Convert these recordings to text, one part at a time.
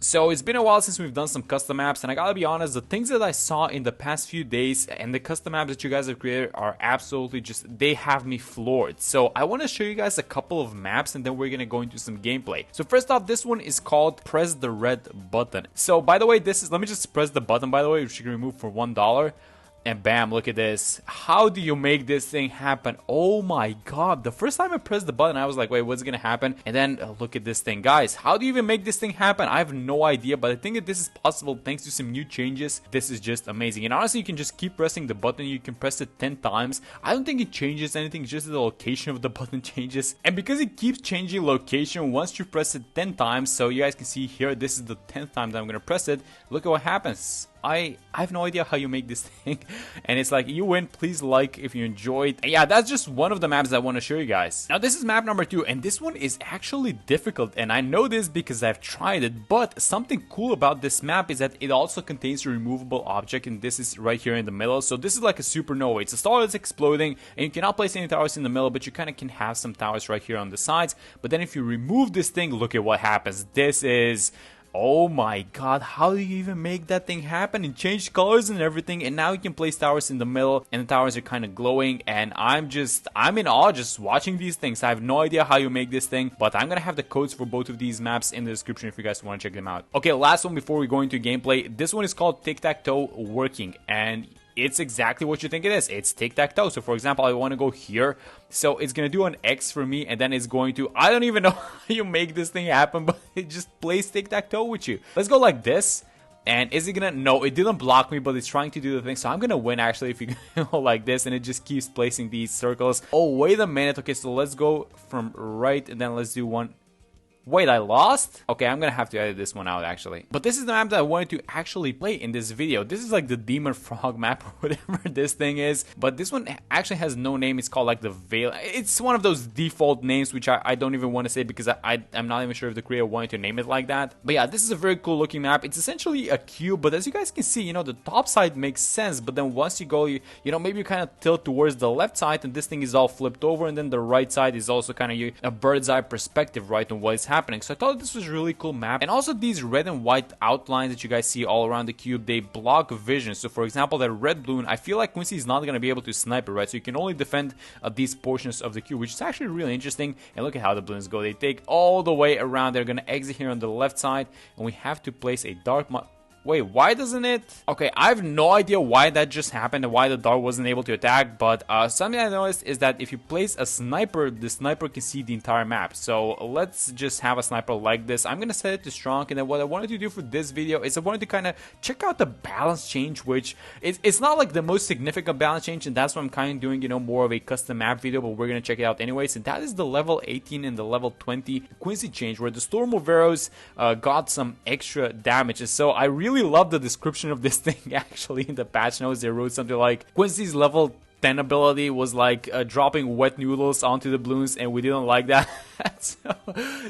So it's been a while since we've done some custom maps, and I gotta be honest, the things that I saw in the past few days and the custom maps that you guys have created are absolutely they have me floored. So I want to show you guys a couple of maps, and then we're gonna go into some gameplay. So first off, this one is called Press the Red Button. So by the way, let me just press the button, by the way, which you can remove for $1. And bam, look at this. How do you make this thing happen? Oh my god. The first time I pressed the button, I was like, wait, what's gonna happen? And then look at this thing. Guys, how do you even make this thing happen? I have no idea, but I think that this is possible thanks to some new changes. This is just amazing. And honestly, you can just keep pressing the button. You can press it 10 times. I don't think it changes anything, just the location of the button changes. And because it keeps changing location once you press it 10 times, so you guys can see here, this is the 10th time that I'm gonna press it. Look at what happens. I have no idea how you make this thing, and it's like, you win. Please like if you enjoyed. And yeah, that's just one of the maps I want to show you guys. Now this is map number 2, and this one is actually difficult, and I know this because I've tried it. But something cool about this map is that it also contains a removable object, and this is right here in the middle. So this is like a supernova. It's a star that's exploding, and you cannot place any towers in the middle, but you kind of can have some towers right here on the sides. But then if you remove this thing, look at what happens. This is... oh my god, how do you even make that thing happen and change colors and everything? And now you can place towers in the middle, and the towers are kind of glowing, and I'm in awe just watching these things. I have no idea how you make this thing, but I'm gonna have the codes for both of these maps in the description if you guys want to check them out. Okay, last one before we go into gameplay. This one is called Tic-tac-toe working, and it's exactly what you think it is. It's tic-tac-toe. So for example, I want to go here, so it's gonna do an X for me, and then it's going to, I don't even know how you make this thing happen, but it just plays tic-tac-toe with you. Let's go like this. And is it gonna, no, it didn't block me, but it's trying to do the thing. So I'm gonna win actually if you go like this, and it just keeps placing these circles. Oh, wait a minute. Okay, so let's go from right, and then let's do one. Wait, I lost? Okay, I'm gonna have to edit this one out actually. But this is the map that I wanted to actually play in this video. This is like the Demon Frog map or whatever this thing is. But this one actually has no name. It's called like the Veil. It's one of those default names, which I don't even want to say because I'm not even sure if the creator wanted to name it like that. But yeah, this is a very cool looking map. It's essentially a cube, but as you guys can see, you know, the top side makes sense. But then once you go, you know, maybe you kind of tilt towards the left side, and this thing is all flipped over. And then the right side is also kind of a bird's eye perspective, right, on what is happening. So I thought this was a really cool map. And also these red and white outlines that you guys see all around the cube, they block vision. So for example, that red balloon, I feel like Quincy is not going to be able to snipe it, right? So you can only defend these portions of the cube, which is actually really interesting. And look at how the balloons go. They take all the way around. They're going to exit here on the left side, and we have to place a dark wait, why doesn't it? Okay, I have no idea why that just happened and why the dart wasn't able to attack, but something I noticed is that if you place a sniper, the sniper can see the entire map. So let's just have a sniper like this. I'm gonna set it to strong, and then what I wanted to do for this video is I wanted to kind of check out the balance change, which it's not like the most significant balance change, and that's what I'm kind of doing, you know, more of a custom map video, but we're gonna check it out anyways. And that is the level 18 and the level 20 Quincy change, where the Storm of Arrows got some extra damages. So I really love the description of this thing actually in the patch notes. They wrote something like Quincy's level 10 ability was like dropping wet noodles onto the balloons, and we didn't like that.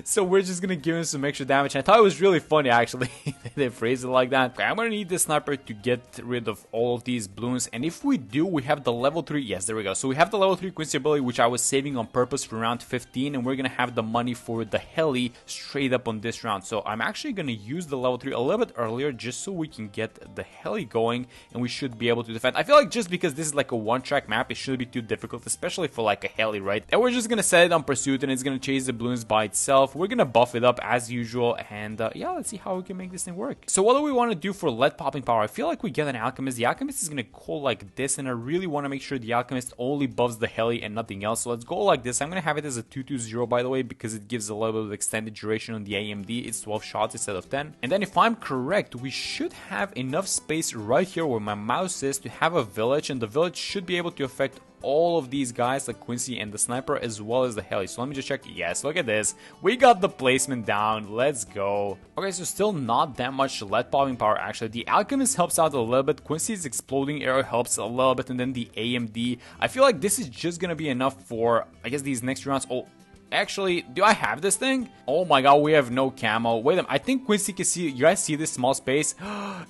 so we're just gonna give him some extra damage. I thought it was really funny actually. They phrased it like that. Okay, I'm gonna need this sniper to get rid of all of these balloons, and if we do, we have the level 3. Yes, there we go. So we have the level 3 Quincy ability, which I was saving on purpose for round 15, and we're gonna have the money for the heli straight up on this round. So I'm actually gonna use the level 3 a little bit earlier just so we can get the heli going, and we should be able to defend. I feel like just because this is like a one-track map, it shouldn't be too difficult, especially for like a heli, right? And we're just gonna set it on pursuit, and it's gonna chase the balloons by itself. We're gonna buff it up as usual, and yeah, let's see how we can make this thing work. So what do we want to do for lead popping power? I feel like we get an alchemist. The alchemist is gonna go like this, and I really want to make sure the alchemist only buffs the heli and nothing else. So let's go like this. I'm gonna have it as a 220, by the way, because it gives a little bit of extended duration on the AMD. It's 12 shots instead of 10. And then if I'm correct, we should have enough space right here where my mouse is to have a village, and the village should be able to affect all of these guys like Quincy and the sniper, as well as the heli. So let me just check. Yes, look at this. We got the placement down. Let's go. Okay, so still not that much lead popping power actually. The alchemist helps out a little bit. Quincy's exploding arrow helps a little bit, and then the AMD. I feel like this is just gonna be enough for, I guess, these next rounds. Oh, actually, do I have this thing? Oh my god, we have no camo. Wait a minute, I think Quincy can see. You guys see this small space?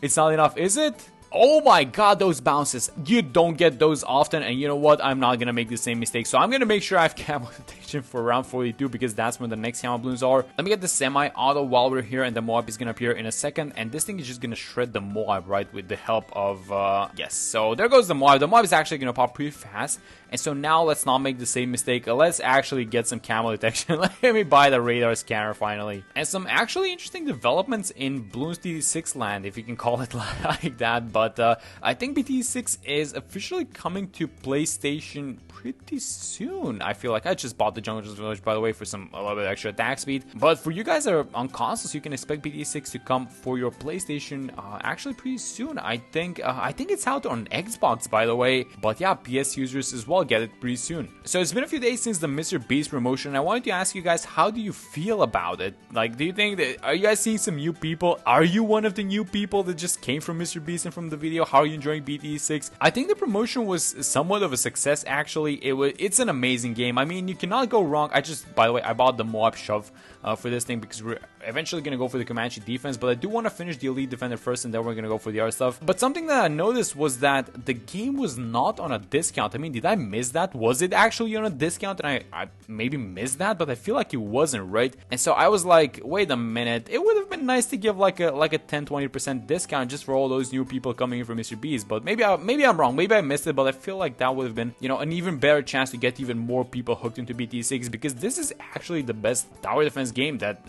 It's not enough, is it? Oh my god, those bounces. You don't get those often, and you know what? I'm not gonna make the same mistake. So I'm gonna make sure I have camo detection for round 42 because that's when the next camo balloons are. Let me get the semi-auto while we're here, and the Moab is gonna appear in a second. And this thing is just gonna shred the Moab, right, with the help of, yes. So there goes the Moab. The Moab is actually gonna pop pretty fast. And so now let's not make the same mistake. Let's actually get some camo detection. Let me buy the radar scanner finally. And some actually interesting developments in Bloons TD6 land, if you can call it like that. But I think BT6 is officially coming to PlayStation pretty soon. I feel like I just bought the Jungle's Village, by the way, for a little bit extra attack speed. But for you guys that are on consoles, you can expect BT6 to come for your PlayStation actually pretty soon. I think it's out on Xbox, by the way. But yeah, PS users as well get it pretty soon. So it's been a few days since the Mr. Beast promotion. I wanted to ask you guys, how do you feel about it? Like, do you think that, are you guys seeing some new people? Are you one of the new people that just came from Mr. Beast and from the video? How are you enjoying BT6? I think the promotion was somewhat of a success, actually. It's an amazing game. I mean, you cannot go wrong. By the way, I bought the Moab Shove for this thing because we're eventually going to go for the Comanche defense, but I do want to finish the Elite Defender first, and then we're going to go for the other stuff. But something that I noticed was that the game was not on a discount. I mean, did I miss that? Was it actually on a discount? And I maybe missed that, but I feel like it wasn't, right? And so I was like, wait a minute, it would have been nice to give like a 10-20% discount just for all those new people coming in from Mr. Beast. But maybe I'm wrong, maybe I missed it, but I feel like that would have been, you know, an even better chance to get even more people hooked into BT6, because this is actually the best tower defense game that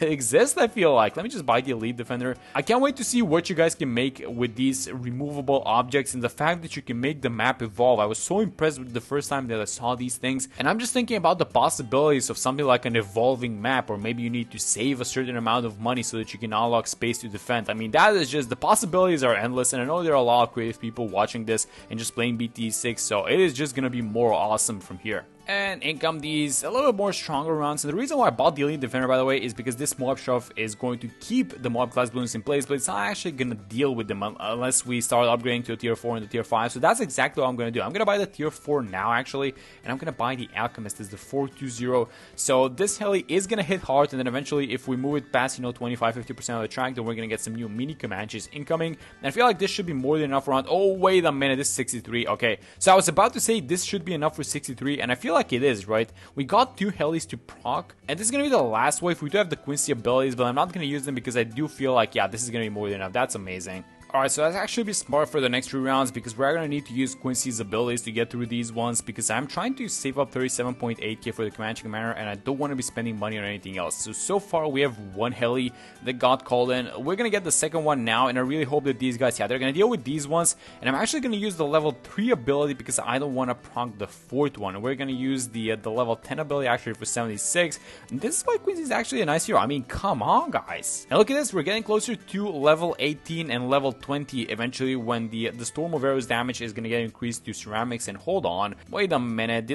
exists, I feel like. Let me just buy the Elite Defender. I can't wait to see what you guys can make with these removable objects, and the fact that you can make the map evolve. I was so impressed with the first time that I saw these things, and I'm just thinking about the possibilities of something like an evolving map, or maybe you need to save a certain amount of money so that you can unlock space to defend. I mean, that is just, the possibilities are endless, and I know there are a lot of creative people watching this and just playing BT6, so it is just gonna be more awesome from here. And in come these a little bit more stronger rounds. And the reason why I bought the Elite Defender, by the way, is because this Moab Shove is going to keep the Moab class balloons in place, but it's not actually going to deal with them unless we start upgrading to a tier 4 and the tier 5. So that's exactly what I'm going to do. I'm going to buy the tier 4 now, actually, and I'm going to buy the Alchemist as the 420. So this heli is going to hit hard, and then eventually, if we move it past, 25-50% of the track, then we're going to get some new mini Comanches incoming. And I feel like this should be more than enough round. Oh, wait a minute, this is 63. Okay, so I was about to say this should be enough for 63, and I feel like it is, right? We got 2 helis to proc, and this is gonna be the last wave. We do have the Quincy abilities, but I'm not gonna use them because I do feel like, yeah, this is gonna be more than enough. That's amazing. Alright, so that's actually be smart for the next 3 rounds, because we're going to need to use Quincy's abilities to get through these ones, because I'm trying to save up 37.8k for the Comanche Commander, and I don't want to be spending money on anything else. So far we have 1 heli that got called in. We're going to get the second one now, and I really hope that these guys, yeah, they're going to deal with these ones, and I'm actually going to use the level 3 ability because I don't want to proc the 4th one. We're going to use the level 10 ability actually for 76, and this is why Quincy is actually a nice hero. I mean, come on, guys. And look at this, we're getting closer to level 18 and level 20 eventually, when the Storm of Arrows damage is going to get increased to ceramics. And hold on, wait a minute,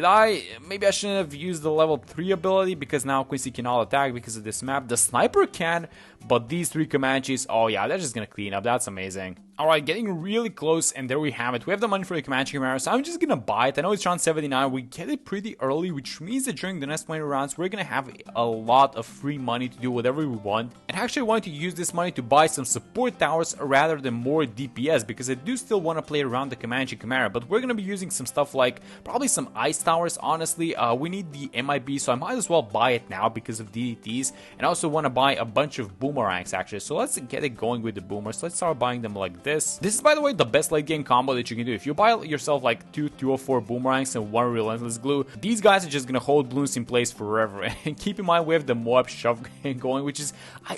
maybe I shouldn't have used the level 3 ability, because now Quincy cannot attack because of this map. The sniper can, but these 3 Comanches, oh yeah, they're just going to clean up. That's amazing. Alright, getting really close, and there we have it. We have the money for the Comanche Camaro, so I'm just gonna buy it. I know it's around 79. We get it pretty early, which means that during the next 20 rounds, we're gonna have a lot of free money to do whatever we want. And I actually wanted to use this money to buy some support towers rather than more DPS, because I do still want to play around the Comanche Camaro, but we're gonna be using some stuff like probably some ice towers. Honestly, we need the MIB, so I might as well buy it now because of DDTs. And I also want to buy a bunch of boomerangs, actually, so let's get it going with the boomers. Let's start buying them like this. This is, by the way, the best late game combo that you can do. If you buy yourself like 2 204 boomerangs and 1 relentless glue, these guys are just gonna hold Bloons in place forever. And keep in mind, we have the Moab Shove going, which is,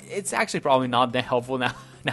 it's actually probably not that helpful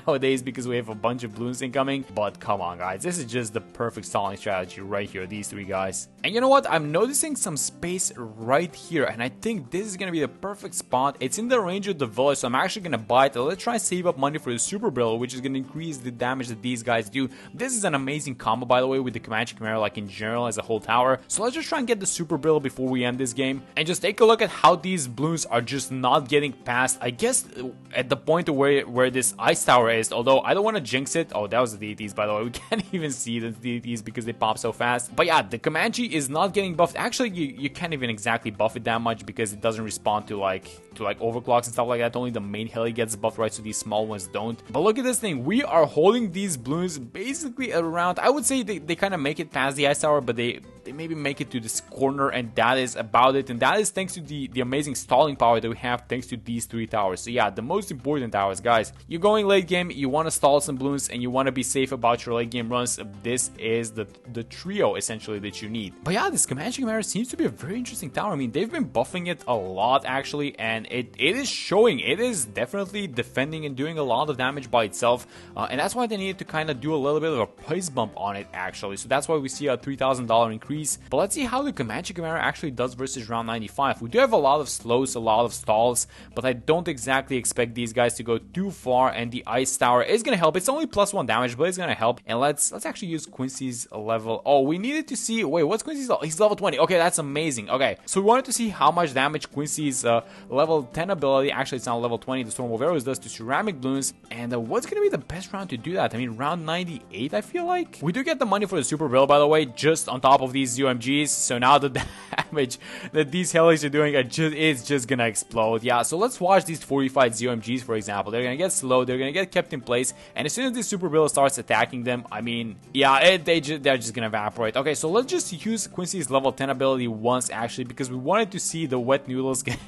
nowadays because we have a bunch of Bloons incoming. But come on, guys, this is just the perfect stalling strategy right here, these 3 guys. And you know what, I'm noticing some space right here, and I think this is gonna be the perfect spot. It's in the range of the village, so I'm actually gonna buy it. Let's try and save up money for the super barrel, which is gonna increase the damage that these guys do. This is an amazing combo, by the way, with the Comanche Camaro, like in general as a whole tower. So let's just try and get the super barrel before we end this game, and just take a look at how these Bloons are just not getting past, I guess, at the point where this ice tower is. Although I don't want to jinx it. Oh, that was the DTs, by the way. We can't even see these because they pop so fast. But yeah, the Comanche is not getting buffed. Actually, you can't even exactly buff it that much because it doesn't respond to like overclocks and stuff like that. Only the main heli gets buffed, right? So these small ones don't. But look at this thing. We are holding these Bloons basically around. I would say they kind of make it past the ice tower, but they maybe make it to this corner, and that is about it. And that is thanks to the amazing stalling power that we have thanks to these 3 towers. So yeah, the most important towers, guys. You're going late game, you want to stall some Bloons, and you want to be safe about your late game runs. This is the trio essentially that you need. But yeah, this Comanche Chimera seems to be a very interesting tower. I mean, they've been buffing it a lot actually, and it is showing. It is definitely defending and doing a lot of damage by itself, and that's why they needed to kind of do a little bit of a price bump on it actually. So that's why we see a $3,000 increase. But let's see how the Comanche Chimera actually does versus round 95. We do have a lot of slows, a lot of stalls, but I don't exactly expect these guys to go too far, and the ice tower is gonna help. It's only +1 damage, but it's gonna help. And let's actually use Quincy's level. Oh, we needed to see. Wait, what's Quincy's level? He's level 20. Okay, that's amazing. Okay, so we wanted to see how much damage Quincy's level 10 ability, actually it's now level 20, the Storm of Arrows, does to ceramic Bloons. And what's gonna be the best round to do that? I mean, round 98, I feel like. We do get the money for the super bill, by the way, just on top of these UMGs. So now the damage that these helis are doing is just gonna explode. Yeah, so let's watch these 45 ZOMGs, for example. They're gonna get slow, they're gonna get kept in place, and as soon as this super bill starts attacking them, I mean, yeah, they're just gonna evaporate. Okay, so let's just use Quincy's level 10 ability once actually, because we wanted to see the wet noodles get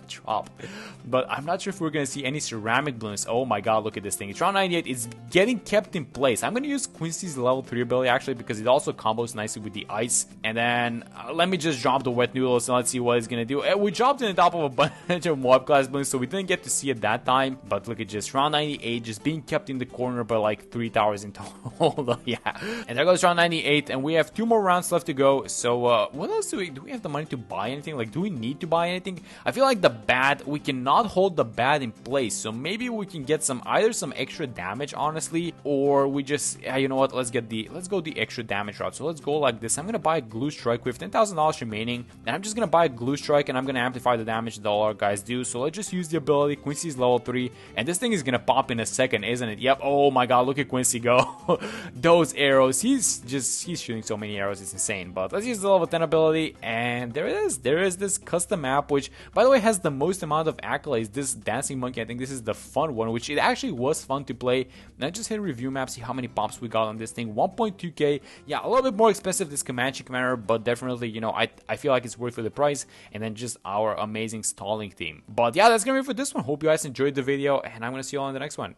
dropped. But I'm not sure if we're gonna see any ceramic Bloons. Oh my god, look at this thing. It's round 98, it's getting kept in place. I'm gonna use Quincy's level 3 ability actually, because it also combos nicely with the ice. And then let me just drop the wet noodles and let's see what it's gonna do. We dropped it on top of a bunch of mob class Bloons, so we didn't get to see it that time. But look at just round 98 just being kept in the corner by like 3 towers in total. Yeah, and there goes round 98, and we have 2 more rounds left to go. So what else do we have the money to buy anything? Like, do we need to buy anything? I feel like the bat, we cannot hold the bat in place, so maybe we can get either some extra damage honestly, or we just you know what, let's go the extra damage route. So let's go like this. I'm gonna buy a glue strike with $10,000 remaining, and I'm just gonna buy a glue strike, and I'm gonna amplify the damage that all our guys do. So let's just use the ability. Quincy's level 3, and this thing is gonna pop in a second, isn't it? Yep. Oh my god, look at Quincy go. Those arrows, he's shooting so many arrows, it's insane. But let's use the level 10 ability, and there is this custom map, which by the way has the most amount of accolades. This dancing monkey, I think this is the fun one, which it actually was fun to play. And I just hit review map, see how many pops we got on this thing. 1.2k. Yeah, a little bit more expensive this Comanche Commander, but definitely, you know, I feel like it's worth for the price. And then just our amazing stalling theme. But yeah, that's gonna be it for this one. Hope you guys enjoyed the video, and I'm gonna see you all in the next one.